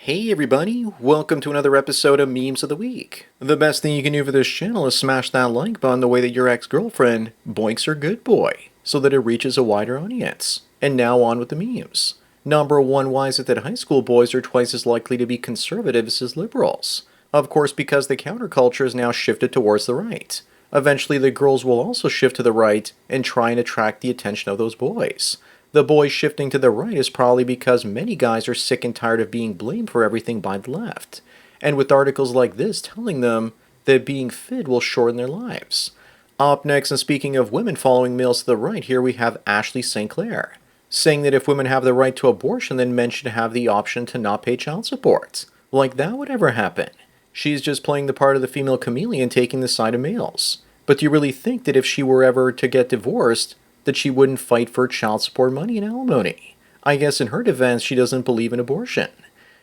Hey everybody, welcome to another episode of Memes of the Week. The best thing you can do for this channel is smash that like button the way that your ex-girlfriend boinks her good boy, so that it reaches a wider audience. And now on with the memes. Number 1, why is it that high school boys are twice as likely to be conservatives as liberals? Of course, because the counterculture is now shifted towards the right. Eventually the girls will also shift to the right and try and attract the attention of those boys. The boys shifting to the right is probably because many guys are sick and tired of being blamed for everything by the left, and with articles like this telling them that being fit will shorten their lives. Up next, and speaking of women following males to the right, here we have Ashley St. Clair, saying that if women have the right to abortion, then men should have the option to not pay child support. Like that would ever happen. She's just playing the part of the female chameleon taking the side of males. But do you really think that if she were ever to get divorced, that she wouldn't fight for child support money and alimony? I guess in her defense, she doesn't believe in abortion.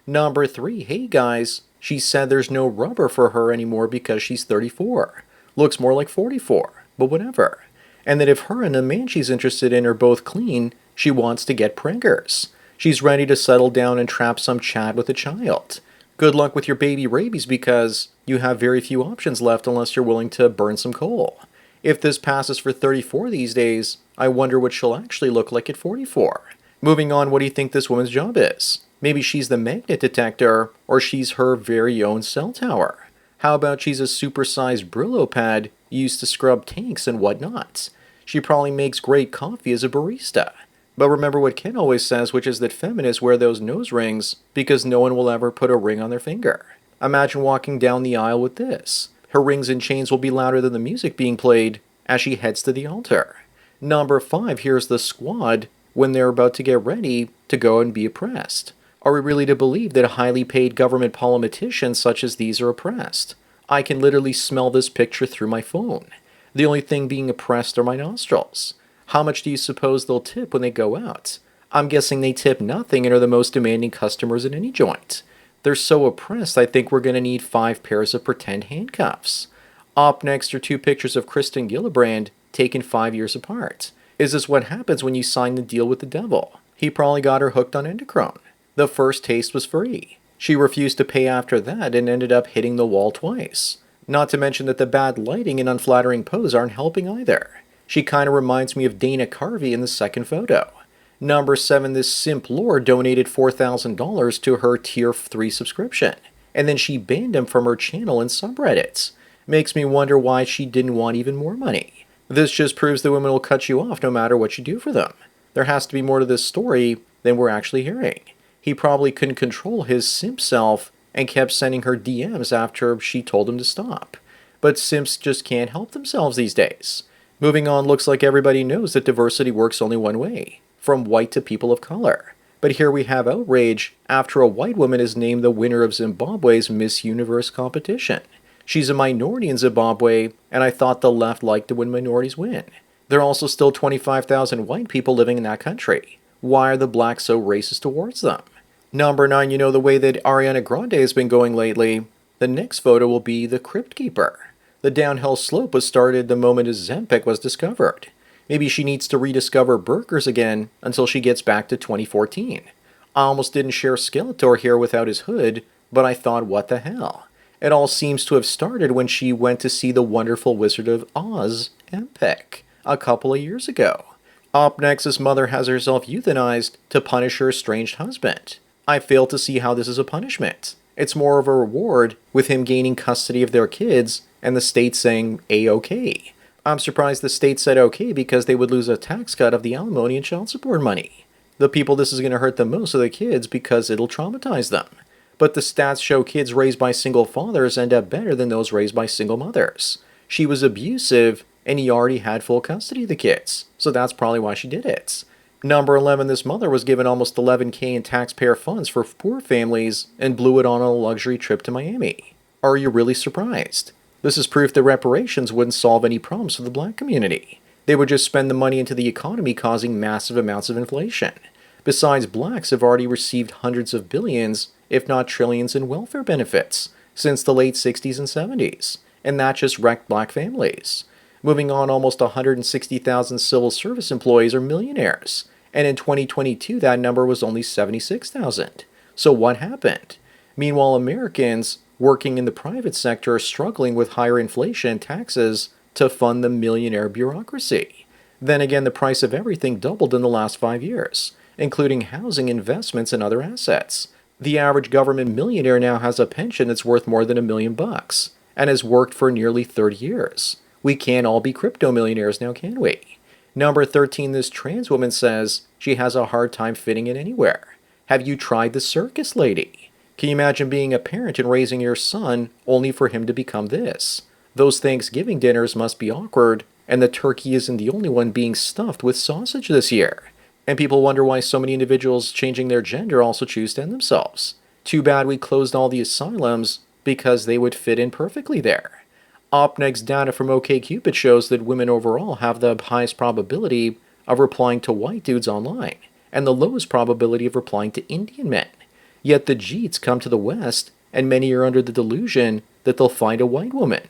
Number 3, hey guys, she said there's no rubber for her anymore because she's 34. Looks more like 44, but whatever. And that if her and the man she's interested in are both clean, she wants to get preggers. She's ready to settle down and trap some Chad with a child. Good luck with your baby rabies because you have very few options left unless you're willing to burn some coal. If this passes for 34 these days, I wonder what she'll actually look like at 44. Moving on, what do you think this woman's job is? Maybe she's the magnet detector, or she's her very own cell tower. How about she's a supersized Brillo pad used to scrub tanks and whatnot? She probably makes great coffee as a barista. But remember what Ken always says, which is that feminists wear those nose rings because no one will ever put a ring on their finger. Imagine walking down the aisle with this. Her rings and chains will be louder than the music being played as she heads to the altar. Number 5, here's the squad when they're about to get ready to go and be oppressed. Are we really to believe that highly paid government politicians such as these are oppressed? I can literally smell this picture through my phone. The only thing being oppressed are my nostrils. How much do you suppose they'll tip when they go out? I'm guessing they tip nothing and are the most demanding customers at any joint. They're so oppressed, I think we're going to need 5 pairs of pretend handcuffs. Up next are 2 pictures of Kristen Gillibrand taken 5 years apart. Is this what happens when you sign the deal with the devil? He probably got her hooked on endocrine. The first taste was free. She refused to pay after that and ended up hitting the wall twice. Not to mention that the bad lighting and unflattering pose aren't helping either. She kind of reminds me of Dana Carvey in the second photo. Number 7, this simp lord donated $4,000 to her Tier 3 subscription, and then she banned him from her channel and subreddits. Makes me wonder why she didn't want even more money. This just proves that women will cut you off no matter what you do for them. There has to be more to this story than we're actually hearing. He probably couldn't control his simp self and kept sending her DMs after she told him to stop. But simps just can't help themselves these days. Moving on, looks like everybody knows that diversity works only one way. From white to people of color. But here we have outrage after a white woman is named the winner of Zimbabwe's Miss Universe competition. She's a minority in Zimbabwe, and I thought the left liked it when minorities win. There are also still 25,000 white people living in that country. Why are the blacks so racist towards them? Number 9, you know the way that Ariana Grande has been going lately. The next photo will be the Crypt Keeper. The downhill slope was started the moment Ozempic was discovered. Maybe she needs to rediscover burgers again until she gets back to 2014. I almost didn't share Skeletor here without his hood, but I thought, what the hell? It all seems to have started when she went to see The Wonderful Wizard of Oz epic a couple of years ago. Up next, his mother has herself euthanized to punish her estranged husband. I fail to see how this is a punishment. It's more of a reward with him gaining custody of their kids and the state saying A-OK. I'm surprised the state said okay because they would lose a tax cut of the alimony and child support money. The people this is going to hurt the most are the kids because it'll traumatize them. But the stats show kids raised by single fathers end up better than those raised by single mothers. She was abusive and he already had full custody of the kids, so that's probably why she did it. Number 11, this mother was given almost $11,000 in taxpayer funds for poor families and blew it on a luxury trip to Miami. Are you really surprised? This is proof that reparations wouldn't solve any problems for the black community. They would just spend the money into the economy, causing massive amounts of inflation. Besides, blacks have already received hundreds of billions, if not trillions, in welfare benefits since the late 60s and 70s, and that just wrecked black families. Moving on, almost 160,000 civil service employees are millionaires, and in 2022 that number was only 76,000. So what happened? Meanwhile, Americans working in the private sector are struggling with higher inflation and taxes to fund the millionaire bureaucracy. Then again, the price of everything doubled in the last 5 years, including housing, investments, and other assets. The average government millionaire now has a pension that's worth more than $1 million and has worked for nearly 30 years. We can't all be crypto millionaires now, can we? Number 13, this trans woman says she has a hard time fitting in anywhere. Have you tried the circus, lady? Can you imagine being a parent and raising your son only for him to become this? Those Thanksgiving dinners must be awkward, and the turkey isn't the only one being stuffed with sausage this year. And people wonder why so many individuals changing their gender also choose to end themselves. Too bad we closed all the asylums because they would fit in perfectly there. Up next, data from OkCupid shows that women overall have the highest probability of replying to white dudes online, and the lowest probability of replying to Indian men. Yet the Jeets come to the West, and many are under the delusion that they'll find a white woman.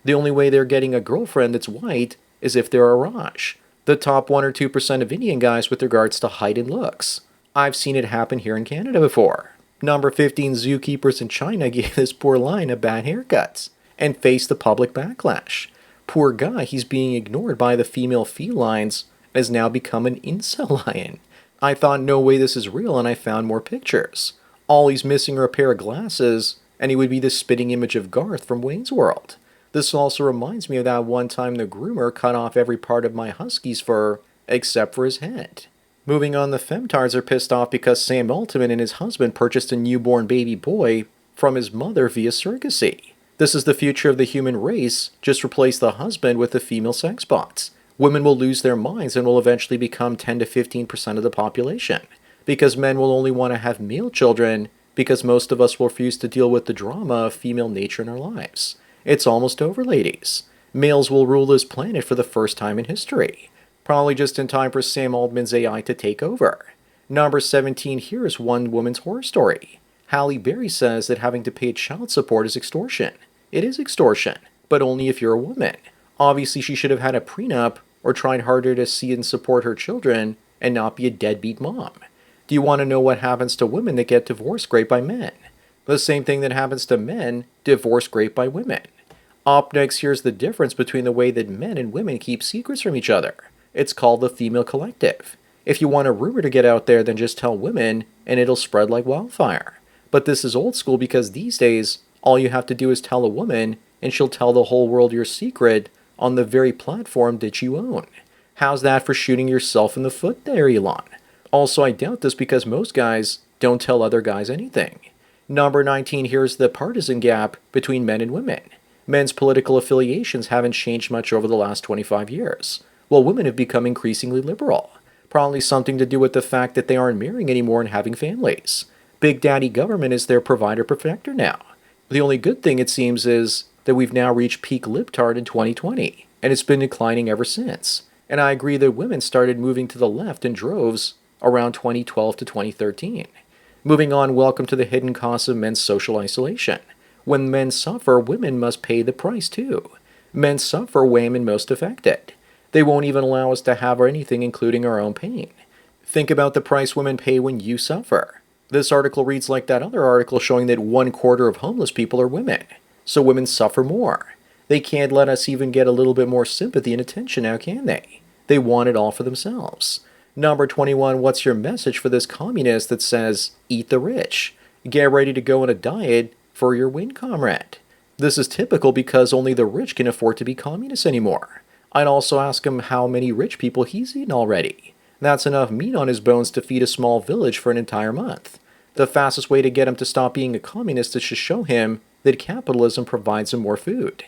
The only way they're getting a girlfriend that's white is if they're a Raj, the top 1 or 2% of Indian guys with regards to height and looks. I've seen it happen here in Canada before. Number 15, zookeepers in China gave this poor lion a bad haircut and faced the public backlash. Poor guy, he's being ignored by the female felines and has now become an incel lion. I thought no way this is real, and I found more pictures. All he's missing are a pair of glasses, and he would be the spitting image of Garth from Wayne's World. This also reminds me of that one time the groomer cut off every part of my husky's fur except for his head. Moving on, the femtards are pissed off because Sam Altman and his husband purchased a newborn baby boy from his mother via surrogacy. This is the future of the human race. Just replace the husband with the female sex bots. Women will lose their minds and will eventually become 10 to 15% of the population, because men will only want to have male children because most of us will refuse to deal with the drama of female nature in our lives. It's almost over, ladies. Males will rule this planet for the first time in history. Probably just in time for Sam Altman's AI to take over. Number 17, here's one woman's horror story. Halle Berry says that having to pay child support is extortion. It is extortion, but only if you're a woman. Obviously, she should have had a prenup or tried harder to see and support her children and not be a deadbeat mom. Do you want to know what happens to women that get divorced raped by men? The same thing that happens to men divorced raped by women. Up next, here's the difference between the way that men and women keep secrets from each other. It's called the female collective. If you want a rumor to get out there, then just tell women and it'll spread like wildfire. But this is old school because these days, all you have to do is tell a woman and she'll tell the whole world your secret on the very platform that you own. How's that for shooting yourself in the foot there, Elon? Also, I doubt this because most guys don't tell other guys anything. Number 19, here's the partisan gap between men and women. Men's political affiliations haven't changed much over the last 25 years, while women have become increasingly liberal. Probably something to do with the fact that they aren't marrying anymore and having families. Big Daddy Government is their provider protector now. The only good thing, it seems, is that we've now reached peak libtard in 2020, and it's been declining ever since. And I agree that women started moving to the left in droves around 2012 to 2013. Moving on, welcome to the hidden costs of men's social isolation. When men suffer, women must pay the price too. Men suffer, women most affected. They won't even allow us to have anything, including our own pain. Think about the price women pay when you suffer. This article reads like that other article showing that 1/4 of homeless people are women. So women suffer more. They can't let us even get a little bit more sympathy and attention now, can they? They want it all for themselves. Number 21, what's your message for this communist that says, eat the rich? Get ready to go on a diet for your win, comrade. This is typical because only the rich can afford to be communists anymore. I'd also ask him how many rich people he's eaten already. That's enough meat on his bones to feed a small village for an entire month. The fastest way to get him to stop being a communist is to show him that capitalism provides him more food.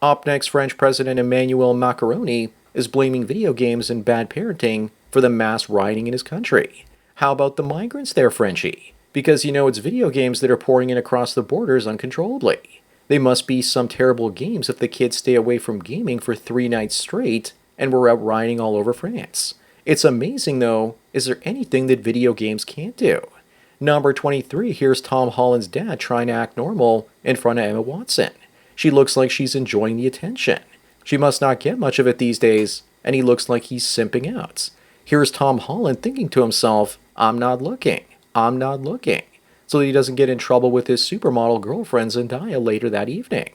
Up next, French President Emmanuel Macron is blaming video games and bad parenting for the mass rioting in his country. How about the migrants there, Frenchie? Because it's video games that are pouring in across the borders uncontrollably. They must be some terrible games if the kids stay away from gaming for 3 nights straight and we're out rioting all over France. It's amazing, though. Is there anything that video games can't do? Number 23, here's Tom Holland's dad trying to act normal in front of Emma Watson. She looks like she's enjoying the attention. She must not get much of it these days, and he looks like he's simping out. Here's Tom Holland thinking to himself, I'm not looking. I'm not looking. so that he doesn't get in trouble with his supermodel girlfriend Zendaya later that evening.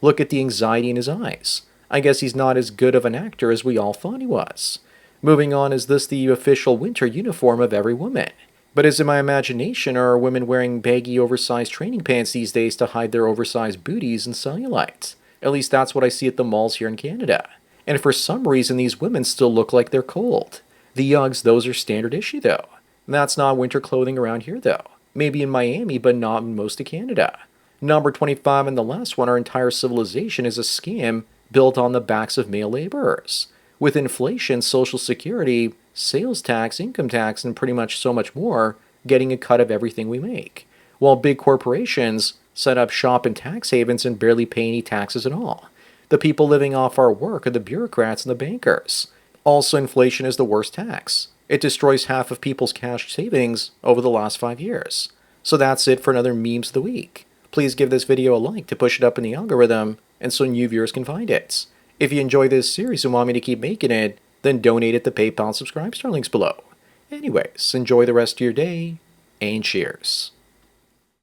Look at the anxiety in his eyes. I guess he's not as good of an actor as we all thought he was. Moving on, is this the official winter uniform of every woman? But is it my imagination, or are women wearing baggy oversized training pants these days to hide their oversized booties and cellulite? At least that's what I see at the malls here in Canada. And for some reason these women still look like they're cold. The Uggs, those are standard issue though. That's not winter clothing around here though. Maybe in Miami, but not in most of Canada. Number 25 and the last one, our entire civilization is a scam built on the backs of male laborers. With inflation, Social Security, sales tax, income tax, and pretty much so much more getting a cut of everything we make, while big corporations set up shop in tax havens and barely pay any taxes at all. The people living off our work are the bureaucrats and the bankers. Also, inflation is the worst tax. It destroys half of people's cash savings over the last 5 years. So that's it for another Memes of the Week. Please give this video a like to push it up in the algorithm and so new viewers can find it. If you enjoy this series and want me to keep making it, then donate at the PayPal and Subscribe Star links below. Anyways, enjoy the rest of your day, and cheers.